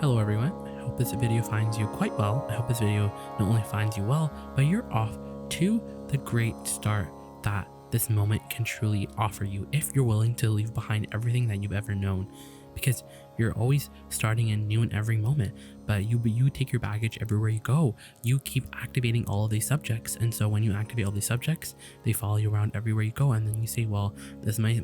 Hello everyone, I hope this video finds you quite well. I hope this video not only finds you well, but you're off to the great start that this moment can truly offer you if you're willing to leave behind everything that you've ever known. Because you're always starting in new in every moment, but you take your baggage everywhere you go. You keep activating all of these subjects, and so when you activate all these subjects, they follow you around everywhere you go. And then you say, well,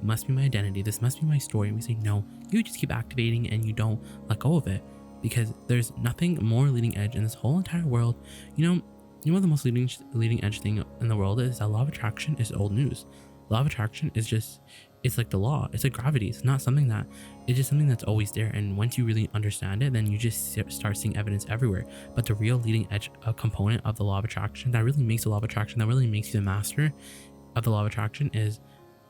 must be my identity, this must be my story. And we say no, you just keep activating and you don't let go of it, because there's nothing more leading edge in this whole entire world. You know what the most leading edge thing in the world is? That law of attraction is old news. Law of attraction is just, it's like the law. It's like gravity. It's not something that, it's just something that's always there. And once you really understand it, then you just start seeing evidence everywhere. But the real leading edge component of the law of attraction that really makes the law of attraction, that really makes you the master of the law of attraction, is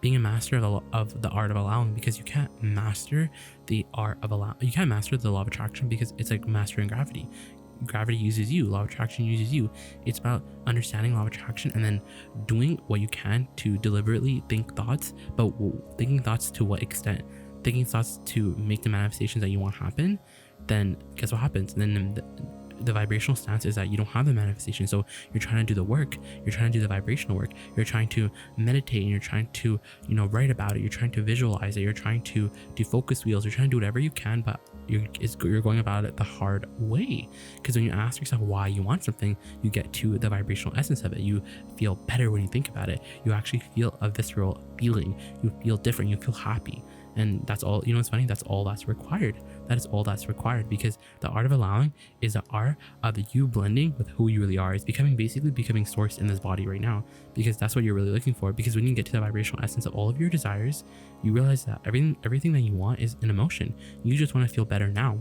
being a master of the art of allowing. Because you can't master the art of allowing. You can't master the law of attraction because it's like mastering gravity. Gravity uses you, law of attraction uses you. It's about understanding law of attraction and then doing what you can to deliberately think thoughts, but thinking thoughts to what extent? Thinking thoughts to make the manifestations that you want happen. Then guess what happens? And then the vibrational stance is that you don't have the manifestation. So you're trying to do the work, you're trying to do the vibrational work, you're trying to meditate, and you're trying to write about it, you're trying to visualize it, you're trying to do focus wheels, you're trying to do whatever you can, but you're going about it the hard way. Because when you ask yourself why you want something, you get to the vibrational essence of it. You feel better when you think about it. You actually feel a visceral feeling. You feel different, you feel happy. And that's all. It's funny, that's all that's required. That is all that's required, because the art of allowing is the art of you blending with who you really are. It's basically becoming sourced in this body right now, because that's what you're really looking for. Because when you get to the vibrational essence of all of your desires, you realize that everything that you want is an emotion. You just want to feel better now.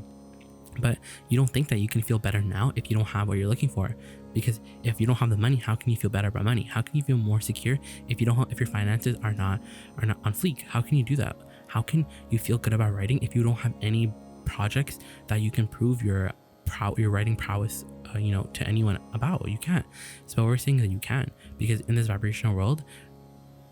But you don't think that you can feel better now if you don't have what you're looking for. Because if you don't have the money, how can you feel better about money? How can you feel more secure if your finances are not on fleek? How can you do that? How can you feel good about writing if you don't have any projects that you can prove your writing prowess to anyone about? You can't. So what we're saying is that you can, because in this vibrational world,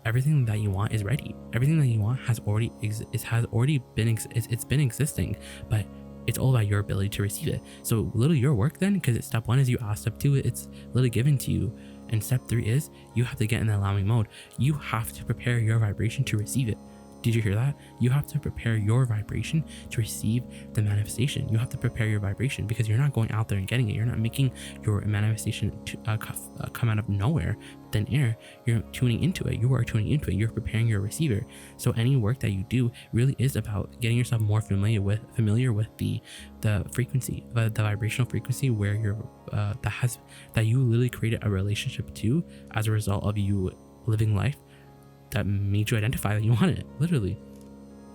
everything that you want is ready. Everything that you want has already been existing, but it's all about your ability to receive it. So literally your work then, because step 1 is you ask, step 2 it's literally given to you, and step 3 is you have to get in the allowing mode. You have to prepare your vibration to receive it. Did you hear that? You have to prepare your vibration to receive the manifestation. You have to prepare your vibration, because you're not going out there and getting it. You're not making your manifestation to come out of nowhere, thin air. You're tuning into it. You are tuning into it. You're preparing your receiver. So any work that you do really is about getting yourself more familiar with the frequency, the vibrational frequency where you're that you literally created a relationship to as a result of you living life that made you identify that you want it, literally.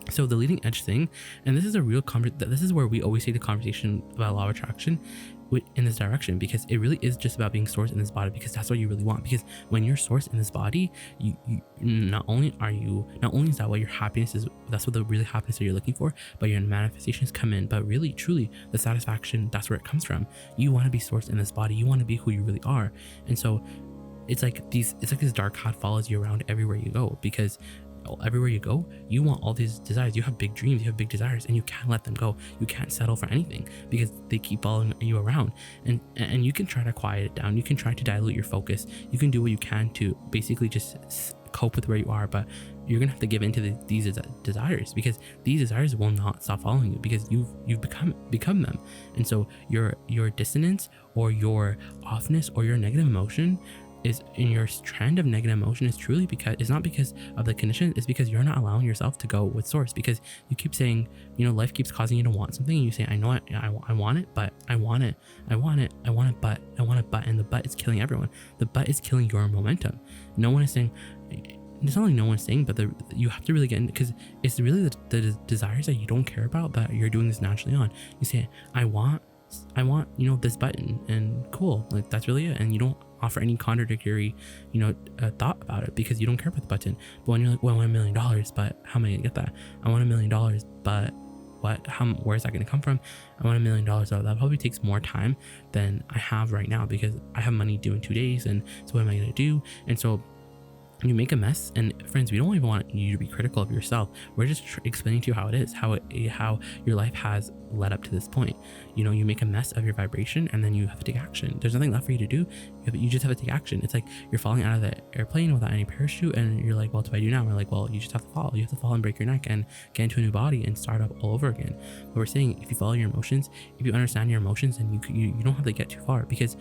So the leading edge thing, and this is a real this is where we always take the conversation about law of attraction in this direction, because it really is just about being sourced in this body, because that's what you really want. Because when you're sourced in this body, you not only is that what your happiness is, that's what the really happiness that you're looking for, but your manifestations come in. But really truly the satisfaction, that's where it comes from. You want to be sourced in this body, you want to be who you really are. And so it's like this dark cloud follows you around everywhere you go, because everywhere you go, you want all these desires. You have big dreams, you have big desires, and you can't let them go. You can't settle for anything, because they keep following you around. And you can try to quiet it down. You can try to dilute your focus. You can do what you can to basically just cope with where you are, but you're gonna have to give into these desires, because these desires will not stop following you, because you've become them. And so your dissonance or your offness or your negative emotion is in your trend of negative emotion is truly because it's not because of the condition, it's because you're not allowing yourself to go with source. Because you keep saying, life keeps causing you to want something, and you say, I know it, I want it, but I want it, but and the but is killing everyone. The but is killing your momentum. No one is saying, it's not like no one's saying, but you have to really get in, because it's really the desires that you don't care about that you're doing this naturally on. You say, I want this button, and cool, like that's really it, and you don't offer any contradictory thought about it, because you don't care about the button. But when you're like, well, I want $1 million, but how am I gonna get that? I want $1 million, but where is that gonna come from? I want $1 million. That probably takes more time than I have right now, because I have money due in 2 days, and so what am I gonna do? And so you make a mess. And friends, we don't even want you to be critical of yourself. We're just explaining to you how it is, how your life has led up to this point. You make a mess of your vibration, and then you have to take action. There's nothing left for you to do. You just have to take action. It's like you're falling out of the airplane without any parachute, and you're like, well, what do I do now? We're like, well, you just have to fall. You have to fall and break your neck and get into a new body and start up all over again. But we're saying, if you follow your emotions, if you understand your emotions, then you don't have to get too far, because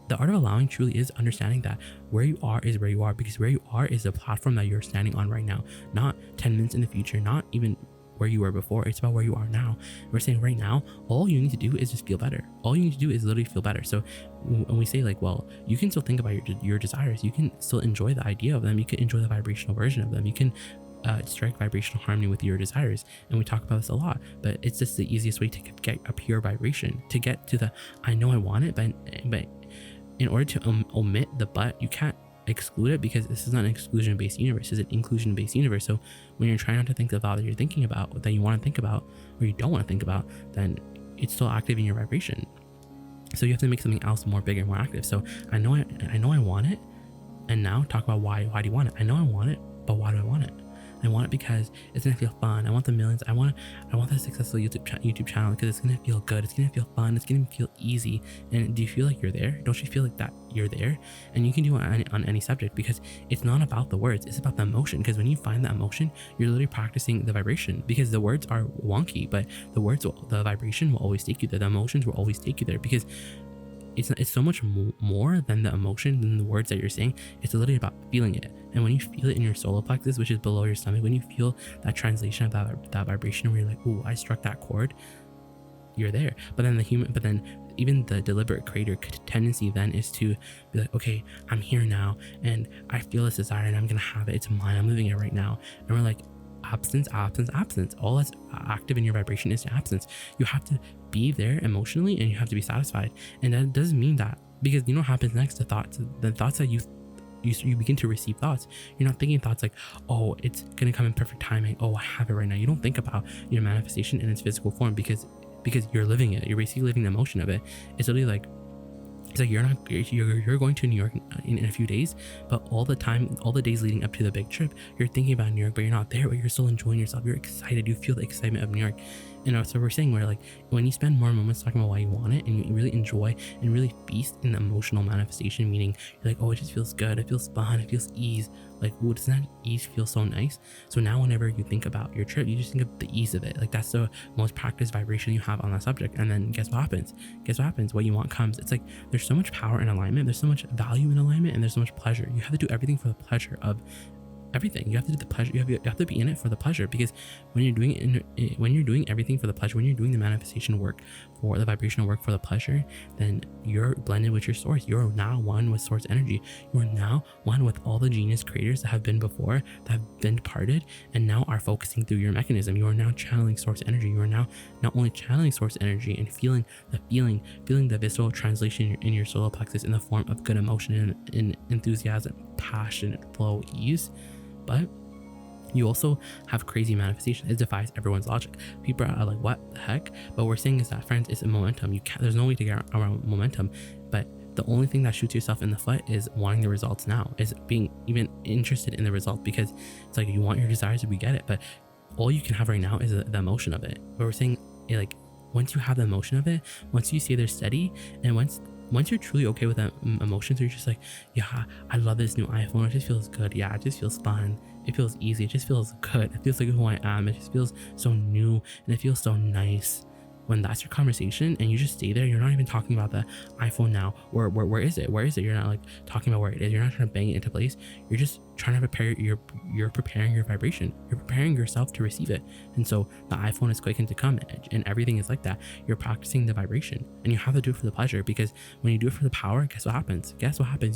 the art of allowing truly is understanding that where you are is where you are, because where you are is the platform that you're standing on right now, not 10 minutes in the future, not even where you were before. It's about where you are now. We're saying right now, all you need to do is just feel better. All you need to do is literally feel better. So when we say like, well, you can still think about your desires, you can still enjoy the idea of them, you can enjoy the vibrational version of them, you can strike vibrational harmony with your desires. And we talk about this a lot, but it's just the easiest way to get a pure vibration, to get to the I know I want it, but in order to omit the but, you can't exclude it, because this is not an exclusion-based universe. It's an inclusion-based universe. So when you're trying not to think the thought that you're thinking about, that you want to think about, or you don't want to think about, then it's still active in your vibration. So you have to make something else more bigger, more active. So I know I want it, and now talk about why do you want it? I know I want it, but why do I want it? I want it because it's gonna feel fun. I want the millions. I want that successful YouTube channel because it's gonna feel good. It's gonna feel fun. It's gonna feel easy. And do you feel like you're there? Don't you feel like that you're there? And you can do it on any subject, because it's not about the words. It's about the emotion. Because when you find that emotion, you're literally practicing the vibration. Because the words are wonky, but the vibration will always take you there. The emotions will always take you there, because it's so much more than the emotion, than the words that you're saying. It's literally about feeling it. And when you feel it in your solar plexus, which is below your stomach, when you feel that translation of that vibration where you're like, ooh, I struck that chord, you're there. But then even the deliberate creator tendency then is to be like, okay, I'm here now, and I feel this desire, and I'm gonna have it. It's mine. I'm living it right now. And we're like, absence. All that's active in your vibration is absence. You have to be there emotionally, and you have to be satisfied. And that doesn't mean that, because you know what happens next? The thoughts that you begin to receive thoughts. You're not thinking thoughts like, oh, it's gonna come in perfect timing. Oh, I have it right now. You don't think about your manifestation in its physical form, because you're living it. You're basically living the emotion of it. It's literally like, it's like you're going to New York in a few days, but all the days leading up to the big trip, you're thinking about New York, but you're not there, but you're still enjoying yourself. You're excited. You feel the excitement of New York. So we're saying, where like, when you spend more moments talking about why you want it, and you really enjoy and really feast in the emotional manifestation, meaning you're like, oh, it just feels good, it feels fun, it feels ease. Like, ooh, doesn't that ease feel so nice? So now whenever you think about your trip, you just think of the ease of it. Like, that's the most practiced vibration you have on that subject. And then guess what happens? What you want comes. It's like, there's so much power in alignment, there's so much value in alignment, and there's so much pleasure. You have to do everything for the pleasure of everything. You have to do the pleasure. You have to be in it for the pleasure, because when you're doing everything for the pleasure, when you're doing the manifestation work for the vibrational work for the pleasure, then you're blended with your source. You're now one with source energy. You are now one with all the genius creators that have been before, that have been departed, and now are focusing through your mechanism. You are now channeling source energy. You are now not only channeling source energy and feeling the visceral translation in your solar plexus in the form of good emotion and enthusiasm, passion, flow, ease, but you also have crazy manifestation. It defies everyone's logic. People are like, what the heck? But we're saying is that, friends, it's a momentum. There's no way to get around momentum, but the only thing that shoots yourself in the foot is wanting the results now, is being even interested in the result, because it's like, you want your desires to get it, but all you can have right now is the emotion of it. But we're saying, like, once you have the emotion of it, once you say they're steady, and once you're truly okay with that emotions, you're just like, yeah, I love this new iPhone. It just feels good. Yeah, it just feels fun. It feels easy. It just feels good. It feels like who I am. It just feels so new, and it feels so nice. When that's your conversation, and you just stay there, you're not even talking about the iPhone now. Where is it? You're not like talking about where it is. You're not trying to bang it into place. You're just trying to prepare you're preparing your vibration. You're preparing yourself to receive it. And so the iPhone is quaking to come, and everything is like that. You're practicing the vibration, and you have to do it for the pleasure, because when you do it for the power, guess what happens?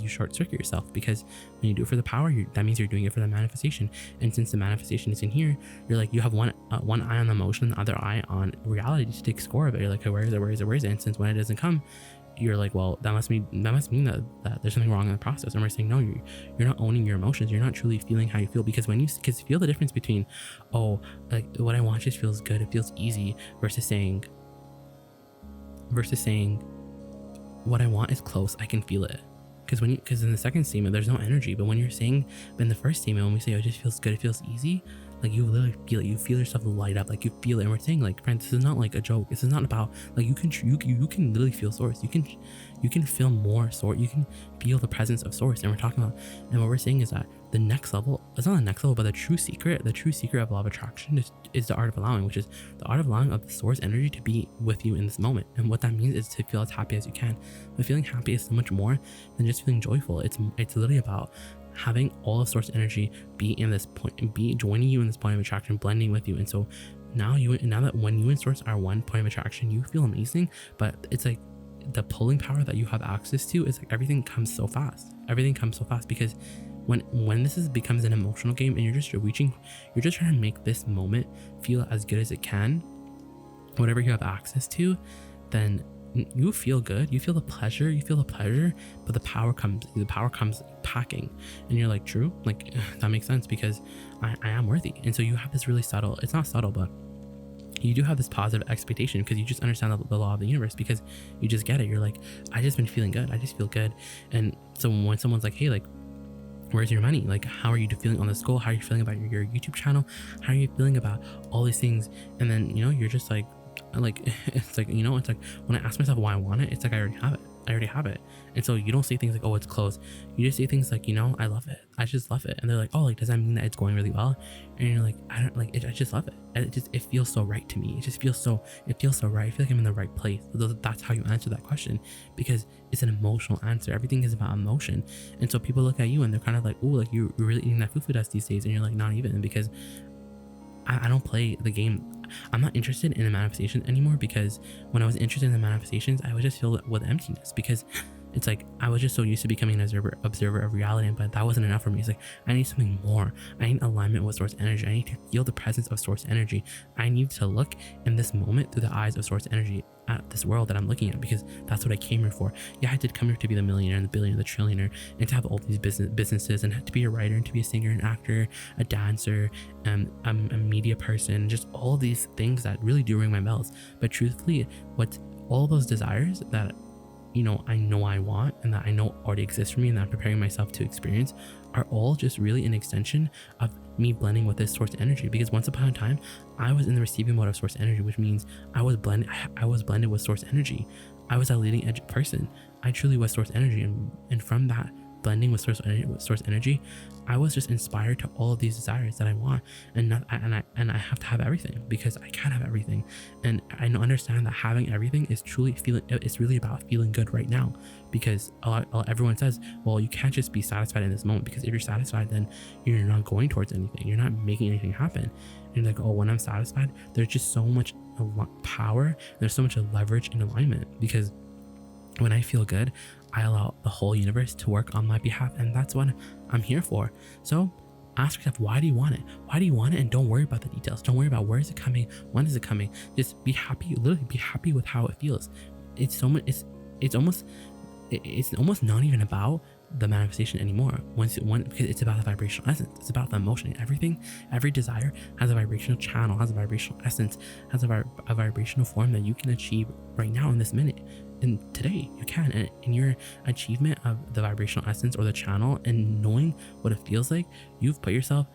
You short circuit yourself, because when you do it for the power, that means you're doing it for the manifestation. And since the manifestation is in here, you're like, you have one eye on the emotion, the other eye on reality to take score of it. You're like, hey, where is it? And since when it doesn't come, you're like, well, that must mean that there's something wrong in the process. And we're saying, no, you're not owning your emotions. You're not truly feeling how you feel, because because feel the difference between, oh, like, what I want just feels good, it feels easy, versus saying what I want is close, I can feel it. because in the second statement there's no energy, but when you're saying in the first statement, when we say, oh, it just feels good, it feels easy, like you literally feel it, you feel yourself light up, like you feel it. And we're saying, like, friends, this is not like a joke, this is not about, like, you can literally feel source, you can feel more source, you can feel the presence of source. And we're talking about, and what we're saying is that the next level, it's not the next level, but the true secret of law of attraction is the art of allowing, which is the art of allowing of the source energy to be with you in this moment. And what that means is to feel as happy as you can. But feeling happy is so much more than just feeling joyful. It's literally about having all of source energy be in this point and be joining you in this point of attraction, blending with you. And so now that when you and source are one point of attraction, you feel amazing. But it's like the pulling power that you have access to is like everything comes so fast because when this becomes an emotional game and you're just trying to make this moment feel as good as it can, whatever you have access to, then you feel good, you feel the pleasure, but the power comes packing, and you're like, true, like that makes sense because I am worthy. And so you have this really subtle, it's not subtle, but you do have this positive expectation because you just understand the law of the universe, because you just get it. You're like, I just been feeling good, I just feel good. And so when someone's like, hey, like, where's your money? Like, how are you feeling on this goal? How are you feeling about your YouTube channel? How are you feeling about all these things? And then, you're just like, it's like, it's like when I ask myself why I want it, it's like I already have it. And so you don't say things like, oh, it's close. You just say things like, I love it, I just love it. And they're like, oh, like, does that mean that it's going really well? And you're like, I don't like it, I just love it. And it feels so right to me. It feels so right. I feel like I'm in the right place. That's how you answer that question, because it's an emotional answer. Everything is about emotion. And so people look at you and they're kind of like, oh, like you're really eating that fufu dust these days. And you're like, not even, because I don't play the game. I'm not interested in the manifestation anymore, because when I was interested in the manifestations, I would just feel with emptiness, because it's like I was just so used to becoming an observer of reality, but that wasn't enough for me. It's like I need something more. I need alignment with source energy. I need to feel the presence of source energy. I need to look in this moment through the eyes of source energy at this world that I'm looking at, because that's what I came here for. Yeah, I did come here to be the millionaire and the billionaire, the trillionaire, and to have all these businesses, and to be a writer, and to be a singer, an actor, a dancer, a media person, just all these things that really do ring my bells. But truthfully, what all those desires that I know I want, and that I know already exist for me, and that I'm preparing myself to experience, are all just really an extension of me blending with this source energy. Because once upon a time, I was in the receiving mode of source energy, which means I was blended with source energy. I was a leading edge person. I truly was source energy, and from that blending with source energy, I was just inspired to all of these desires that I want, and I have to have everything, because I can't have everything. And I understand that having everything is truly it's really about feeling good right now, because everyone says, well, you can't just be satisfied in this moment, because if you're satisfied, then you're not going towards anything, you're not making anything happen. And you're like, oh, when I'm satisfied, there's just so much power, there's so much leverage and alignment, because when I feel good, I allow the whole universe to work on my behalf, and that's what I'm here for. So ask yourself, why do you want it? Why do you want it? And don't worry about the details. Don't worry about where is it coming, when is it coming. Just be happy. Literally be happy with how it feels. It's almost not even about the manifestation anymore, because it's about the vibrational essence. It's about the emotion. Every desire has a vibrational channel, has a vibrational essence, has a vibrational form that you can achieve right now in this minute. And today you can, and in your achievement of the vibrational essence or the channel, and knowing what it feels like, you put yourself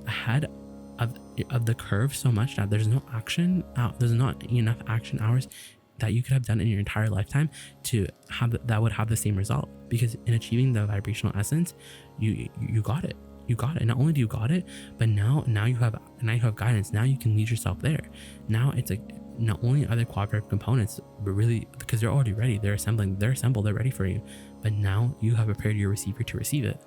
ahead of the curve so much that there's not enough action hours that you could have done in your entire lifetime to have that would have the same result. Because in achieving the vibrational essence, you got it. Not only do you got it, but now you have guidance. Now you can lead yourself there. Now it's like, not only are there cooperative components, but really, because they're already ready, they're assembled, they're ready for you. But now you have prepared your receiver to receive it.